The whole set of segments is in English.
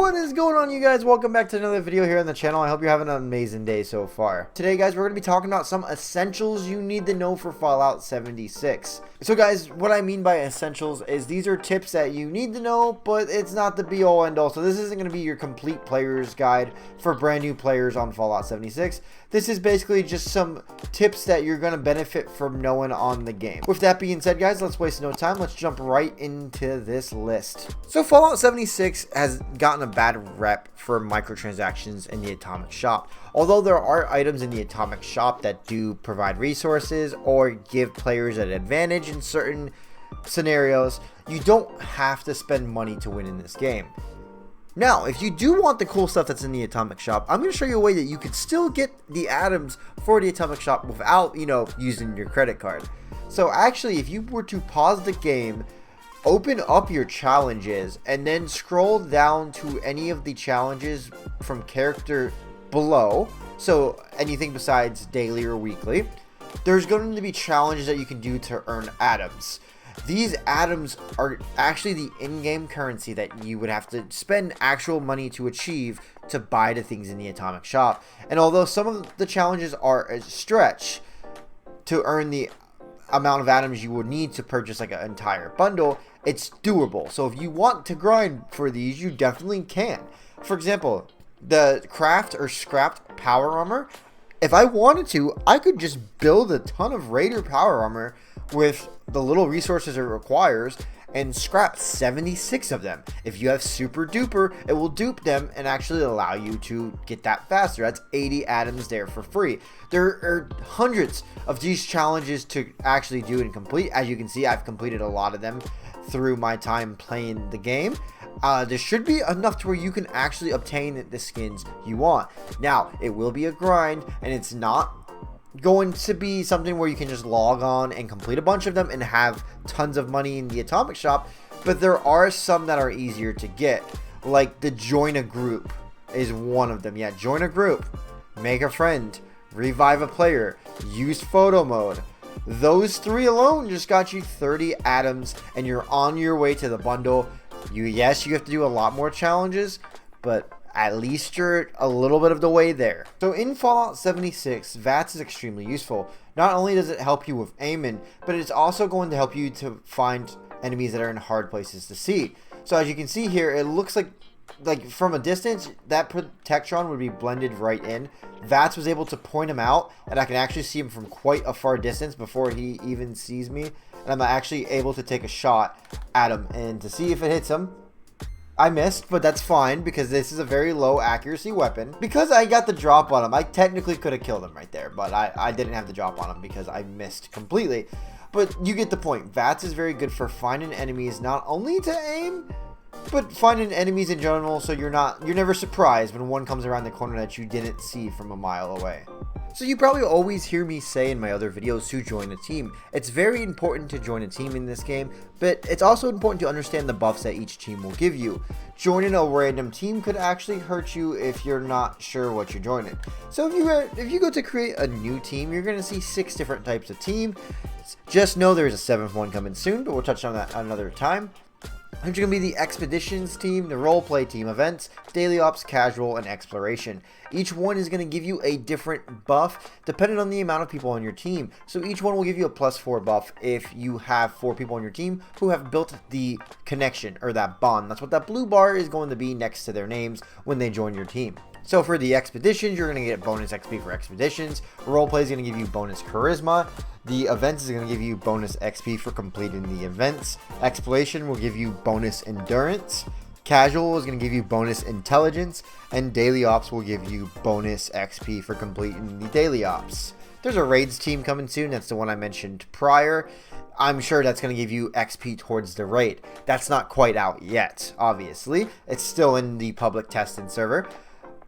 What is going on, you guys? Welcome back to another video here on the channel. I hope you're having an amazing day so far. Today, guys, we're going to be talking about some essentials you need to know for Fallout 76. So, guys, what I mean by essentials is these are tips that you need to know, but it's not the be-all, end-all. So this isn't going to be your complete player's guide for brand new players on Fallout 76. This is basically just some tips that you're going to benefit from knowing on the game. With that being said, guys, let's waste no time. Let's jump right into this list. So Fallout 76 has gotten a bad rep for microtransactions in the Atomic Shop. Although there are items in the Atomic Shop that do provide resources or give players an advantage in certain scenarios, you don't have to spend money to win in this game. Now, if you do want the cool stuff that's in the Atomic Shop, I'm going to show you a way that you could still get the items for the Atomic Shop without, using your credit card. So actually, if you were to pause the game, open up your challenges, and then scroll down to any of the challenges from character below, so anything besides daily or weekly, there's going to be challenges that you can do to earn atoms. These atoms are actually the in-game currency that you would have to spend actual money to achieve to buy the things in the Atomic Shop. And although some of the challenges are a stretch to earn the amount of atoms you would need to purchase like an entire bundle, it's doable. So if you want to grind for these, you definitely can. For example, the craft or scrapped power armor, if I wanted to, I could just build a ton of Raider power armor with the little resources it requires and scrap 76 of them. If you have super duper, it will dupe them and actually allow you to get that faster. That's 80 atoms there for free. There are hundreds of these challenges to actually do and complete. As you can see, I've completed a lot of them through my time playing the game. There should be enough to where you can actually obtain the skins you want. Now, it will be a grind, and it's not going to be something where you can just log on and complete a bunch of them and have tons of money in the Atomic Shop, but there are some that are easier to get, like the join a group is one of them. Yeah, join a group, make a friend, revive a player, use photo mode. Those three alone just got you 30 atoms, and you're on your way to the bundle. Yes, you have to do a lot more challenges, but at least you're a little bit of the way there. So in Fallout 76, V.A.T.S is extremely useful. Not only does it help you with aiming, but it's also going to help you to find enemies that are in hard places to see. So as you can see here, it looks like from a distance, that Protectron would be blended right in. V.A.T.S was able to point him out, and I can actually see him from quite a far distance before he even sees me. And I'm actually able to take a shot at him and to see if it hits him. I missed, but that's fine because this is a very low accuracy weapon. Because I got the drop on him, I technically could have killed him right there, but I didn't have the drop on him because I missed completely. But you get the point. V.A.T.S is very good for finding enemies, not only to aim, but finding enemies in general, so you're never surprised when one comes around the corner that you didn't see from a mile away. So you probably always hear me say in my other videos to join a team. It's very important to join a team in this game, but it's also important to understand the buffs that each team will give you. Joining a random team could actually hurt you if you're not sure what you're joining. So if you go to create a new team, you're going to see 6 different types of team. Just know there's a 7th one coming soon, but we'll touch on that another time. There's going to be the Expeditions team, the Roleplay team, Events, Daily Ops, Casual, and Exploration. Each one is going to give you a different buff depending on the amount of people on your team. So each one will give you a +4 buff if you have 4 people on your team who have built the connection or that bond. That's what that blue bar is going to be next to their names when they join your team. So for the Expeditions, you're going to get bonus XP for Expeditions. Roleplay is going to give you bonus Charisma. The Events is going to give you bonus XP for completing the events. Exploration will give you bonus Endurance. Casual is going to give you bonus Intelligence. And Daily Ops will give you bonus XP for completing the Daily Ops. There's a Raids team coming soon. That's the one I mentioned prior. I'm sure that's going to give you XP towards the raid. That's not quite out yet, obviously. It's still in the public testing server.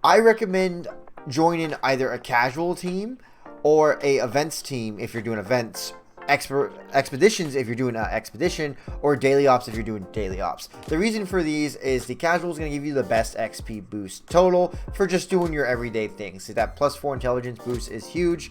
I recommend joining either a casual team or a events team if you're doing events, expeditions if you're doing an expedition, or daily ops if you're doing daily ops. The reason for these is the casual is going to give you the best XP boost total for just doing your everyday things. So that +4 intelligence boost is huge.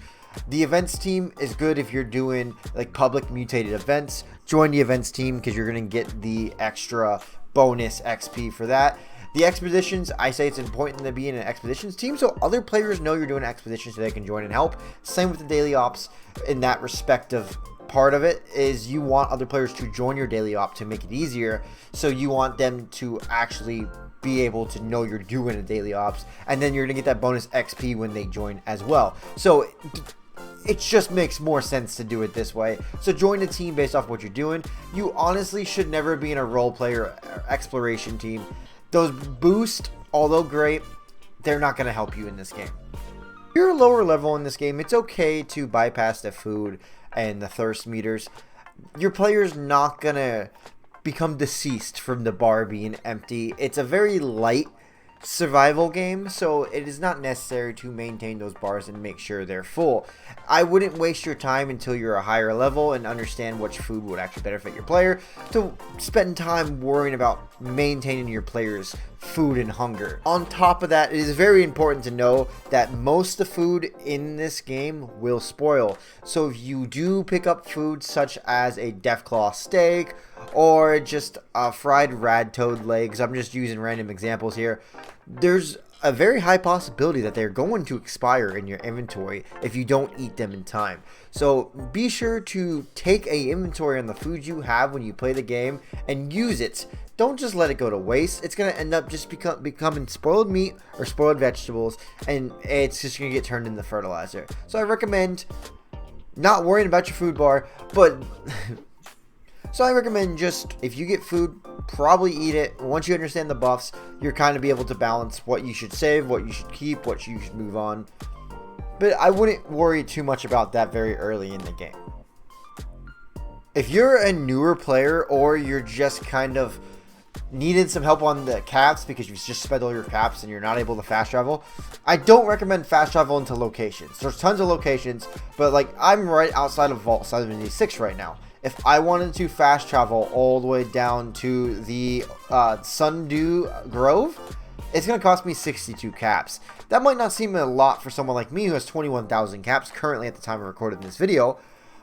The events team is good if you're doing like public mutated events. Join the events team because you're going to get the extra bonus XP for that. The expeditions, I say it's important to be in an expeditions team so other players know you're doing expeditions so they can join and help. Same with the daily ops. In that respective part of it is you want other players to join your daily op to make it easier, so you want them to actually be able to know you're doing a daily ops, and then you're gonna get that bonus XP when they join as well. So it just makes more sense to do it this way. So join a team based off what you're doing. You honestly should never be in a role player or exploration team. Those boosts, although great, they're not going to help you in this game. If you're a lower level in this game, it's okay to bypass the food and the thirst meters. Your player's not going to become deceased from the bar being empty. It's a very light survival game, so it is not necessary to maintain those bars and make sure they're full. I wouldn't waste your time until you're a higher level and understand which food would actually benefit your player to spend time worrying about maintaining your player's food and hunger. On top of that, it is very important to know that most of the food in this game will spoil. So if you do pick up food such as a Deathclaw steak or just fried rad toad legs, I'm just using random examples here, there's a very high possibility that they're going to expire in your inventory if you don't eat them in time. So be sure to take a inventory on the food you have when you play the game and use it. Don't just let it go to waste. It's going to end up just becoming spoiled meat or spoiled vegetables, and it's just going to get turned into fertilizer. So I recommend not worrying about your food bar, but so I recommend just, if you get food, probably eat it. Once you understand the buffs, you're kind of be able to balance what you should save, what you should keep, what you should move on. But I wouldn't worry too much about that very early in the game. If you're a newer player or you're just kind of needing some help on the caps because you've just spent all your caps and you're not able to fast travel, I don't recommend fast travel into locations. There's tons of locations, but like I'm right outside of Vault 76 right now. If I wanted to fast travel all the way down to the Sundew Grove, it's going to cost me 62 caps. That might not seem a lot for someone like me who has 21,000 caps currently at the time of recording this video,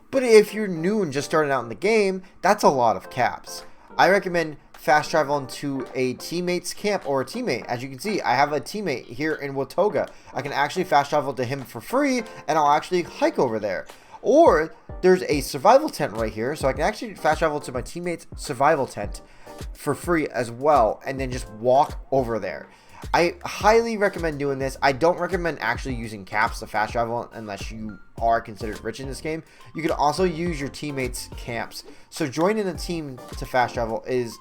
but if you're new and just starting out in the game, that's a lot of caps. I recommend fast traveling to a teammate's camp or a teammate. As you can see, I have a teammate here in Watoga. I can actually fast travel to him for free, and I'll actually hike over there. Or there's a survival tent right here, so I can actually fast travel to my teammate's survival tent for free as well, and then just walk over there. I highly recommend doing this. I don't recommend actually using caps to fast travel unless you are considered rich in this game. You can also use your teammates' camps. So joining a team to fast travel is,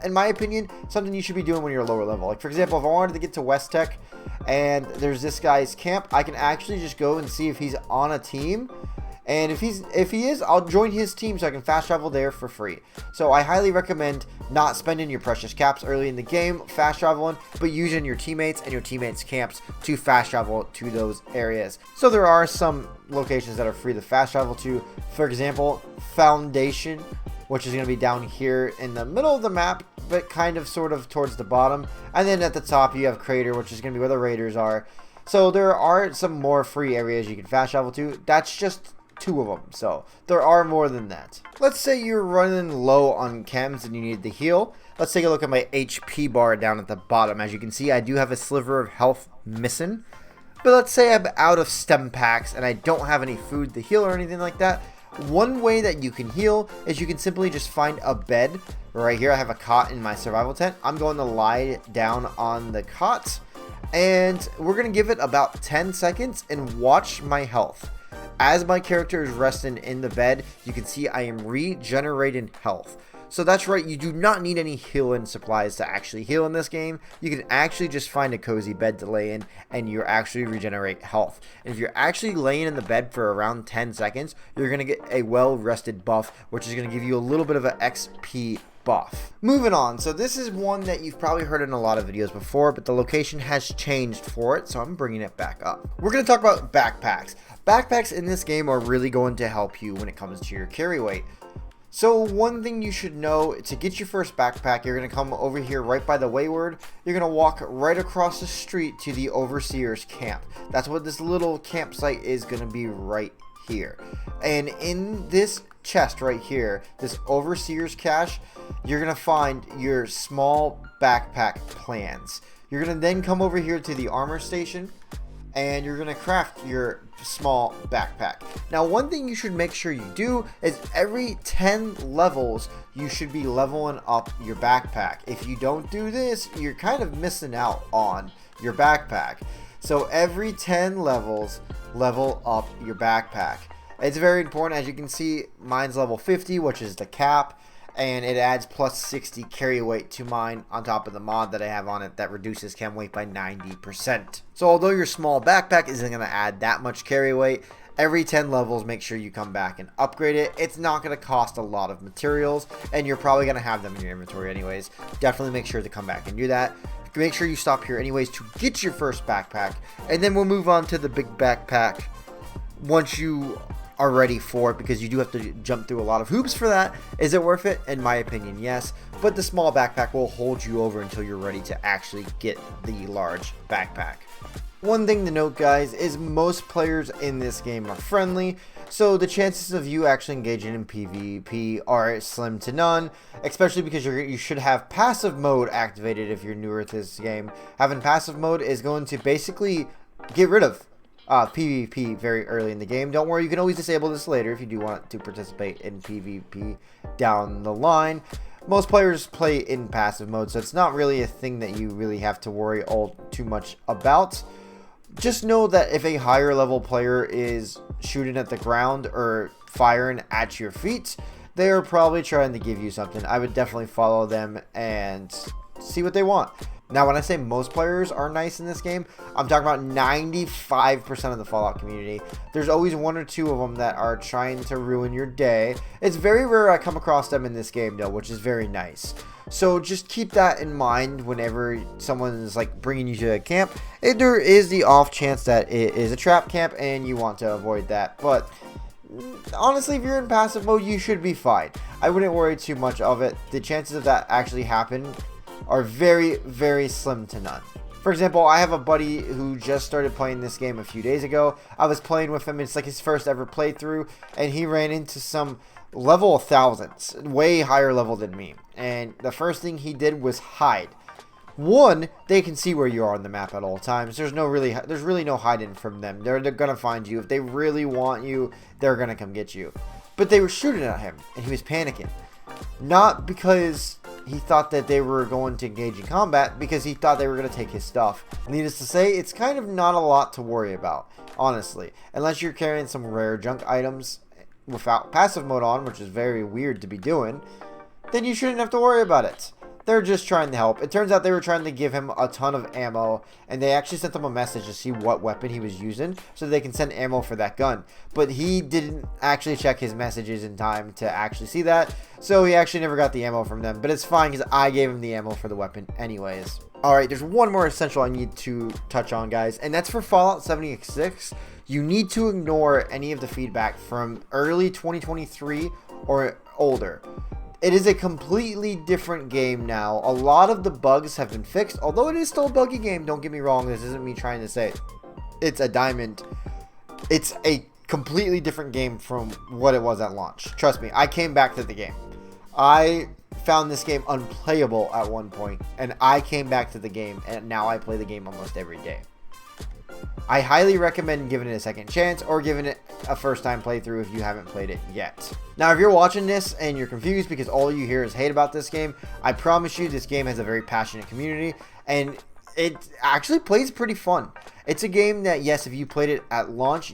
in my opinion, something you should be doing when you're a lower level. Like for example, if I wanted to get to West Tech and there's this guy's camp, I can actually just go and see if he's on a team. And if he is, I'll join his team so I can fast travel there for free. So I highly recommend not spending your precious caps early in the game fast traveling, but using your teammates and your teammates' camps to fast travel to those areas. So there are some locations that are free to fast travel to. For example, Foundation, which is going to be down here in the middle of the map, but kind of sort of towards the bottom. And then at the top you have Crater, which is going to be where the Raiders are. So there are some more free areas you can fast travel to. That's just 2 of them, so there are more than that. Let's say you're running low on chems and you need to heal. Let's take a look at my HP bar down at the bottom. As you can see, I do have a sliver of health missing. But let's say I'm out of stem packs and I don't have any food to heal or anything like that. One way that you can heal is you can simply just find a bed. Right here I have a cot in my survival tent. I'm going to lie down on the cot and we're going to give it about 10 seconds and watch my health. As my character is resting in the bed, you can see I am regenerating health. So that's right, you do not need any healing supplies to actually heal in this game. You can actually just find a cozy bed to lay in and you actually regenerate health. And if you're actually laying in the bed for around 10 seconds, you're going to get a well-rested buff, which is going to give you a little bit of an XP buff. Moving on, so this is one that you've probably heard in a lot of videos before, but the location has changed for it, so I'm bringing it back up. We're going to talk about backpacks. Backpacks in this game are really going to help you when it comes to your carry weight. So one thing you should know, to get your first backpack, you're going to come over here right by the Wayward. You're going to walk right across the street to the Overseer's camp. That's what this little campsite is going to be right here. And in this chest right here, this Overseer's Cache, you're going to find your small backpack plans. You're going to then come over here to the armor station, and you're going to craft your small backpack. Now, one thing you should make sure you do is every 10 levels, you should be leveling up your backpack. If you don't do this, you're kind of missing out on your backpack. So every 10 levels, level up your backpack. It's very important. As you can see, mine's level 50, which is the cap, and it adds plus 60 carry weight to mine on top of the mod that I have on it that reduces chem weight by 90%. So although your small backpack isn't going to add that much carry weight, every 10 levels, make sure you come back and upgrade it. It's not going to cost a lot of materials, and you're probably going to have them in your inventory anyways. Definitely make sure to come back and do that. Make sure you stop here anyways to get your first backpack, and then we'll move on to the big backpack once you are ready for it, because you do have to jump through a lot of hoops for that. Is it worth it? In my opinion, yes, but the small backpack will hold you over until you're ready to actually get the large backpack. One thing to note, guys, is most players in this game are friendly, so the chances of you actually engaging in PvP are slim to none, especially because you should have passive mode activated if you're newer to this game. Having passive mode is going to basically get rid of PvP very early in the game. Don't worry, you can always disable this later if you do want to participate in PvP down the line. Most players play in passive mode, so it's not really a thing that you really have to worry all too much about. Just know that if a higher level player is shooting at the ground or firing at your feet, they are probably trying to give you something. I would definitely follow them and see what they want. Now, when I say most players are nice in this game, I'm talking about 95% of the Fallout community. There's always one or two of them that are trying to ruin your day. It's very rare I come across them in this game, though, which is very nice. So just keep that in mind whenever someone is like bringing you to a camp. There is the off chance that it is a trap camp and you want to avoid that. But honestly, if you're in passive mode, you should be fine. I wouldn't worry too much of it. The chances of that actually happen are very, very slim to none. For example, I have a buddy who just started playing this game a few days ago. I was playing with him. It's like his first ever playthrough, and he ran into some level thousands, way higher level than me. And the first thing he did was hide. One, they can see where you are on the map at all times. There's really no hiding from them. They're gonna find you. If they really want you, they're gonna come get you. But they were shooting at him, and he was panicking. Not because he thought that they were going to engage in combat, because he thought they were going to take his stuff. Needless to say, it's kind of not a lot to worry about, honestly. Unless you're carrying some rare junk items without passive mode on, which is very weird to be doing, then you shouldn't have to worry about it. They're just trying to help. It turns out they were trying to give him a ton of ammo, and they actually sent him a message to see what weapon he was using so they can send ammo for that gun. But he didn't actually check his messages in time to actually see that, so he actually never got the ammo from them. But it's fine because I gave him the ammo for the weapon anyways. Alright, there's one more essential I need to touch on, guys, and that's for Fallout 76. You need to ignore any of the feedback from early 2023 or older. It is a completely different game now. A lot of the bugs have been fixed, although it is still a buggy game. Don't get me wrong. This isn't me trying to say it's a diamond. It's a completely different game from what it was at launch. Trust me, I came back to the game. I found this game unplayable at one point, and I came back to the game, and now I play the game almost every day. I highly recommend giving it a second chance or giving it a first time playthrough if you haven't played it yet. Now, if you're watching this and you're confused because all you hear is hate about this game, I promise you this game has a very passionate community and it actually plays pretty fun. It's a game that, yes, if you played it at launch,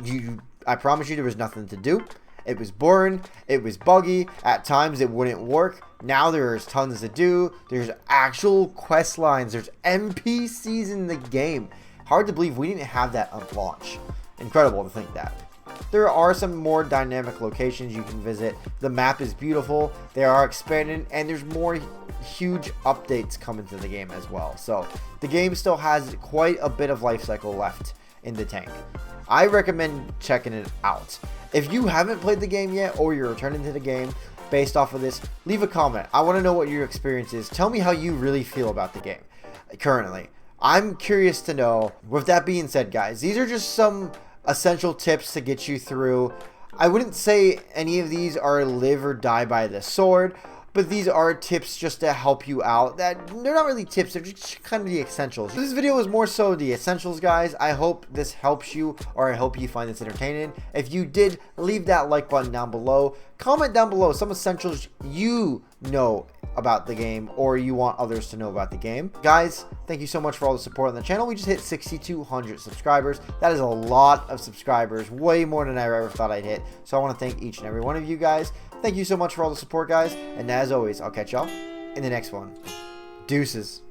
I promise you there was nothing to do. It was boring, it was buggy, at times it wouldn't work. Now there's tons to do, there's actual quest lines, there's NPCs in the game. Hard to believe we didn't have that on launch. Incredible to think that. There are some more dynamic locations you can visit. The map is beautiful. They are expanding, and there's more huge updates coming to the game as well. So the game still has quite a bit of life cycle left in the tank. I recommend checking it out. If you haven't played the game yet, or you're returning to the game based off of this, leave a comment. I want to know what your experience is. Tell me how you really feel about the game currently. I'm curious to know. With that being said, guys, these are just some essential tips to get you through. I wouldn't say any of these are live or die by the sword, but these are tips just to help you out. That they're not really tips, they're just kind of the essentials. This video is more so the essentials, guys. I hope this helps you, or I hope you find this entertaining. If you did, leave that like button down below. Comment down below some essentials you know about the game, or you want others to know about the game. Guys, thank you so much for all the support on the channel. We just hit 6,200 subscribers. That is a lot of subscribers, way more than I ever thought I'd hit. So I want to thank each and every one of you guys. Thank you so much for all the support, guys. And as always, I'll catch y'all in the next one. Deuces.